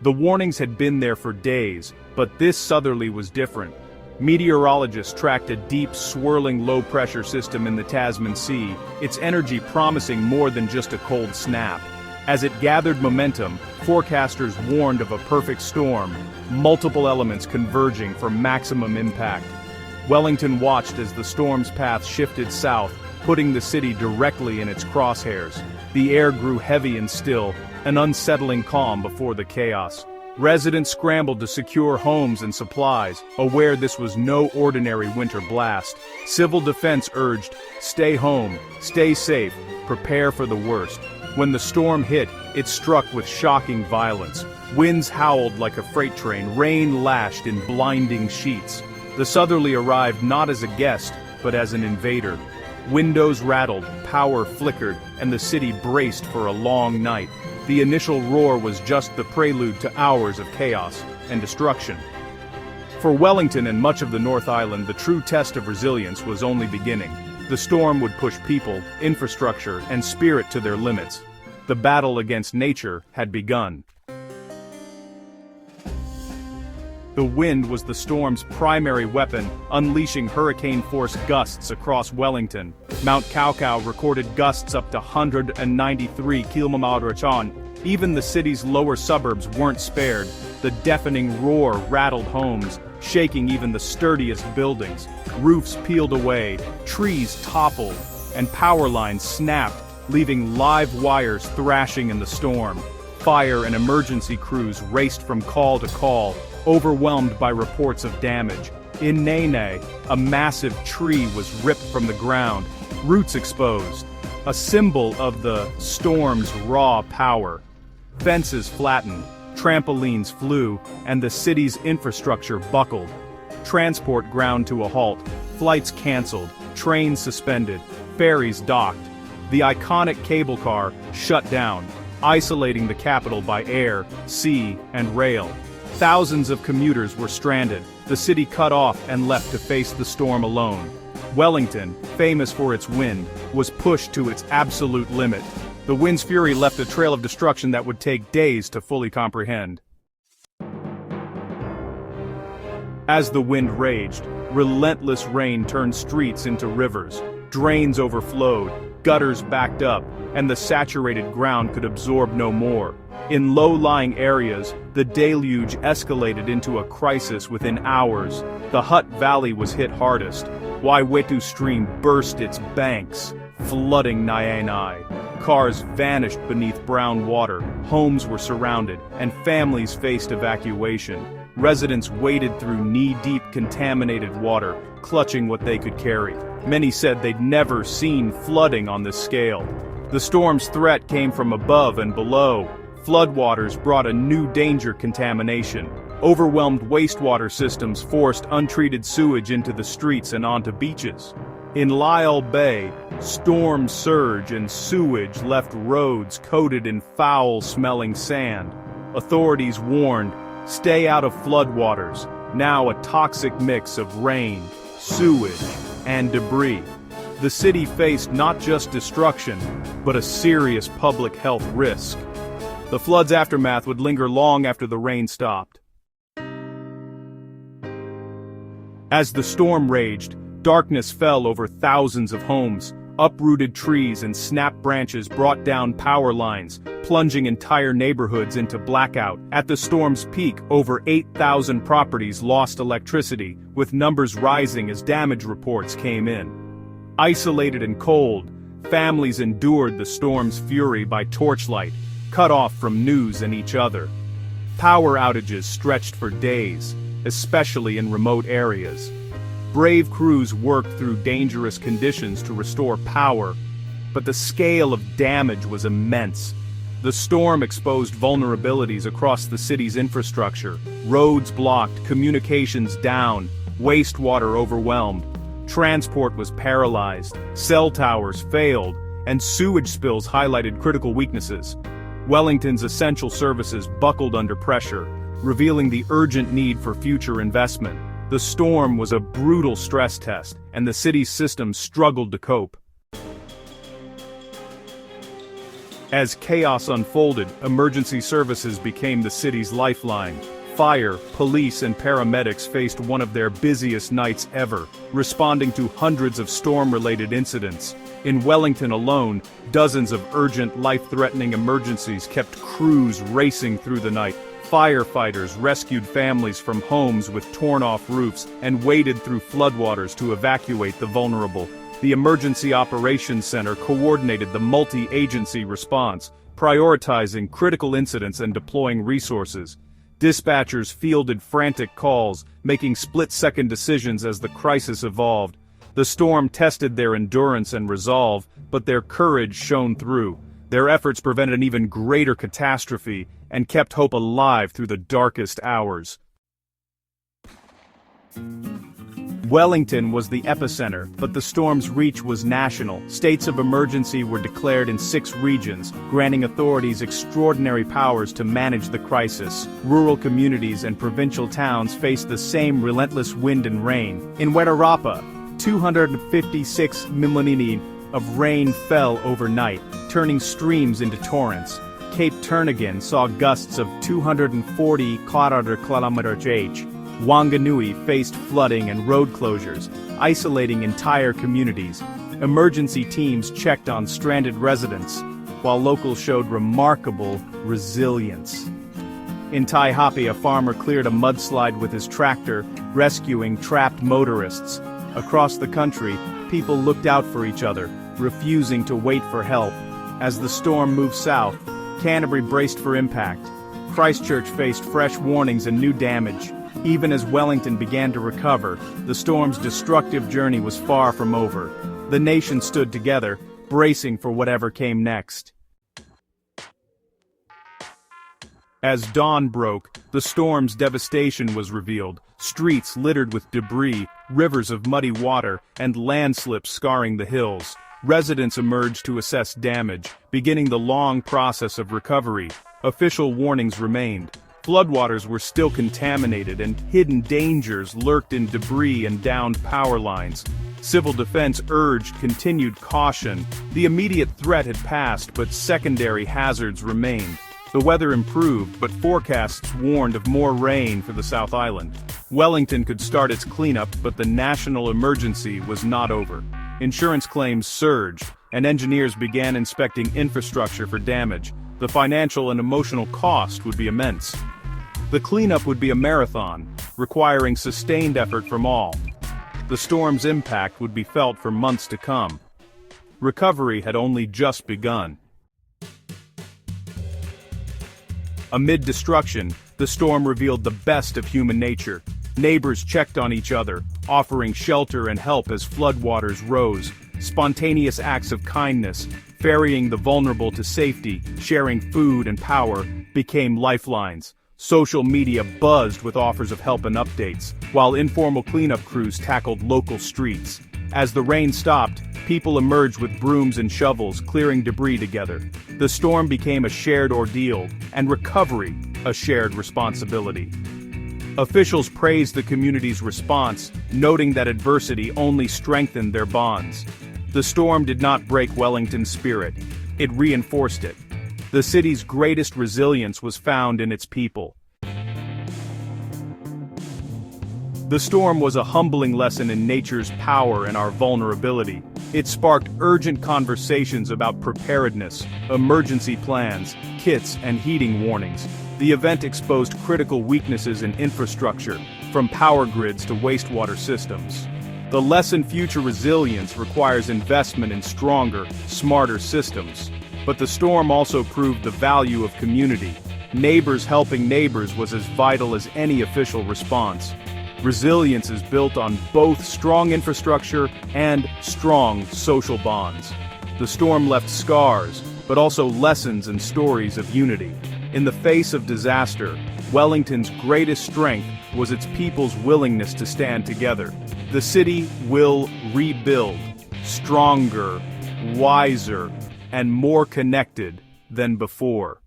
The warnings had been there for days, but this southerly was different. Meteorologists tracked a deep, swirling low-pressure system in the Tasman Sea, its energy promising more than just a cold snap. As it gathered momentum, forecasters warned of a perfect storm, multiple elements converging for maximum impact. Wellington watched as the storm's path shifted south, putting the city directly in its crosshairs. The air grew heavy and still, an unsettling calm before the chaos. Residents scrambled to secure homes and supplies, aware this was no ordinary winter blast. Civil defense urged, stay home, stay safe, prepare for the worst. When the storm hit, it struck with shocking violence. Winds howled like a freight train, rain lashed in blinding sheets. The southerly arrived not as a guest, but as an invader. Windows rattled, power flickered, and the city braced for a long night. The initial roar was just the prelude to hours of chaos and destruction. For Wellington and much of the North Island, the true test of resilience was only beginning. The storm would push people, infrastructure, and spirit to their limits. The battle against nature had begun. The wind was the storm's primary weapon, unleashing hurricane-force gusts across Wellington. Mount Kaukau recorded gusts up to 193 km/h. Even the city's lower suburbs weren't spared. The deafening roar rattled homes, shaking even the sturdiest buildings. Roofs peeled away, trees toppled, and power lines snapped, leaving live wires thrashing in the storm. Fire and emergency crews raced from call to call, overwhelmed by reports of damage. In Nene, a massive tree was ripped from the ground, roots exposed, a symbol of the storm's raw power. Fences flattened, trampolines flew, and the city's infrastructure buckled. Transport ground to a halt, flights canceled, trains suspended, ferries docked. The iconic cable car shut down, isolating the capital by air, sea, and rail. Thousands of commuters were stranded, the city cut off and left to face the storm alone. Wellington, famous for its wind, was pushed to its absolute limit. The wind's fury left a trail of destruction that would take days to fully comprehend. As the wind raged, relentless rain turned streets into rivers. Drains overflowed, gutters backed up, and the saturated ground could absorb no more. In low-lying areas, the deluge escalated into a crisis within hours. The Hutt Valley was hit hardest. Waiwetu Stream burst its banks, flooding Naenai. Cars vanished beneath brown water, homes were surrounded, and families faced evacuation. Residents waded through knee-deep contaminated water, clutching what they could carry. Many said they'd never seen flooding on this scale. The storm's threat came from above and below. Floodwaters brought a new danger: contamination. Overwhelmed wastewater systems forced untreated sewage into the streets and onto beaches. In Lyell Bay, storm surge and sewage left roads coated in foul-smelling sand. Authorities warned, stay out of floodwaters, now a toxic mix of rain, sewage, and debris. The city faced not just destruction, but a serious public health risk. The flood's aftermath would linger long after the rain stopped. As the storm raged, darkness fell over thousands of homes. Uprooted trees and snapped branches brought down power lines, plunging entire neighborhoods into blackout. At the storm's peak, over 8,000 properties lost electricity, with numbers rising as damage reports came in. Isolated and cold, families endured the storm's fury by torchlight, cut off from news and each other. Power outages stretched for days, especially in remote areas. Brave crews worked through dangerous conditions to restore power, but the scale of damage was immense. The storm exposed vulnerabilities across the city's infrastructure. Roads blocked, communications down, wastewater overwhelmed. Transport was paralyzed, cell towers failed, and sewage spills highlighted critical weaknesses. Wellington's essential services buckled under pressure, revealing the urgent need for future investment. The storm was a brutal stress test, and the city's systems struggled to cope. As chaos unfolded, emergency services became the city's lifeline. Fire, police, and paramedics faced one of their busiest nights ever, responding to hundreds of storm-related incidents. In Wellington alone, dozens of urgent, life-threatening emergencies kept crews racing through the night. Firefighters rescued families from homes with torn-off roofs and waded through floodwaters to evacuate the vulnerable. The Emergency Operations Center coordinated the multi-agency response, prioritizing critical incidents and deploying resources. Dispatchers fielded frantic calls, making split-second decisions as the crisis evolved. The storm tested their endurance and resolve, but their courage shone through. Their efforts prevented an even greater catastrophe and kept hope alive through the darkest hours. Wellington was the epicenter, but the storm's reach was national. States of emergency were declared in 6 regions, granting authorities extraordinary powers to manage the crisis. Rural communities and provincial towns faced the same relentless wind and rain. In Wetarapa, 256 mm of rain fell overnight, turning streams into torrents. Cape Turnagain saw gusts of 240 km/h. Wanganui faced flooding and road closures, isolating entire communities. Emergency teams checked on stranded residents, while locals showed remarkable resilience. In Taihape, a farmer cleared a mudslide with his tractor, rescuing trapped motorists. Across the country, people looked out for each other, refusing to wait for help. As the storm moved south, Canterbury braced for impact. Christchurch faced fresh warnings and new damage. Even as Wellington began to recover, the storm's destructive journey was far from over. The nation stood together, bracing for whatever came next. As dawn broke, the storm's devastation was revealed. Streets littered with debris, rivers of muddy water, and landslips scarring the hills. Residents emerged to assess damage, beginning the long process of recovery. Official warnings remained. Floodwaters were still contaminated and hidden dangers lurked in debris and downed power lines. Civil defense urged continued caution. The immediate threat had passed, but secondary hazards remained. The weather improved, but forecasts warned of more rain for the South Island. Wellington could start its cleanup, but the national emergency was not over. Insurance claims surged, and engineers began inspecting infrastructure for damage. The financial and emotional cost would be immense. The cleanup would be a marathon, requiring sustained effort from all. The storm's impact would be felt for months to come. Recovery had only just begun. Amid destruction, the storm revealed the best of human nature. Neighbors checked on each other, offering shelter and help as floodwaters rose. Spontaneous acts of kindness, ferrying the vulnerable to safety, sharing food and power, became lifelines. Social media buzzed with offers of help and updates, while informal cleanup crews tackled local streets. As the rain stopped, people emerged with brooms and shovels, clearing debris together. The storm became a shared ordeal, and recovery a shared responsibility. Officials praised the community's response, noting that adversity only strengthened their bonds. The storm did not break Wellington's spirit, it reinforced it. The city's greatest resilience was found in its people. The storm was a humbling lesson in nature's power and our vulnerability. It sparked urgent conversations about preparedness, emergency plans, kits, and heating warnings. The event exposed critical weaknesses in infrastructure, from power grids to wastewater systems. The lesson: future resilience requires investment in stronger, smarter systems. But the storm also proved the value of community. Neighbors helping neighbors was as vital as any official response. Resilience is built on both strong infrastructure and strong social bonds. The storm left scars, but also lessons and stories of unity. In the face of disaster, Wellington's greatest strength was its people's willingness to stand together. The city will rebuild, stronger, wiser, and more connected than before.